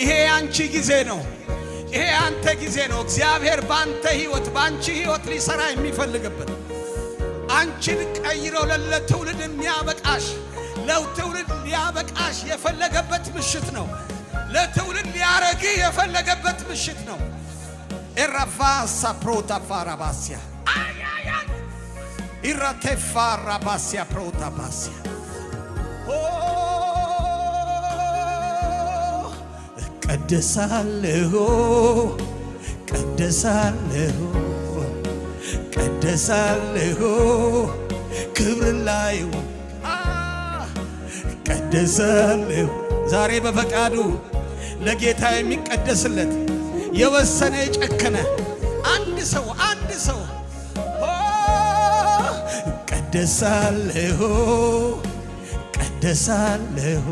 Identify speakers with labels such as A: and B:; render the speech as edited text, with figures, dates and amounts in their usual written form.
A: ይሄ አንቺ ጊዜ ነው። ይሄ አንተ ጊዜ ነው። እግዚአብሔር ባንተ ህይወት ባንቺ ህይወት ሊሰራ የሚፈልግበት አንቺን ቀይሮ ለትውልድ የሚያበቃሽ ለትውልድ ሊያበቃሽ የፈለገበት ምሽት ነው። ለትውልድ ሊያረግ የፈለገበት ምሽት ነው። ኤራፋሳ ፕሮታ ፋራባሲያ ኢራቴፋ ራባሲያ ፕሮታ ባሲያ ቀደሳለሁ ቀደሳለሁ ቀደሳለሁ ክብር ላይ ቀደሳለሁ ዛሬ በፈቃዱ ለጌታ የሚቀደስለት የወሰነ የጨከነ አንድ ሰው ቀደሳለሁ ቀደሳለሁ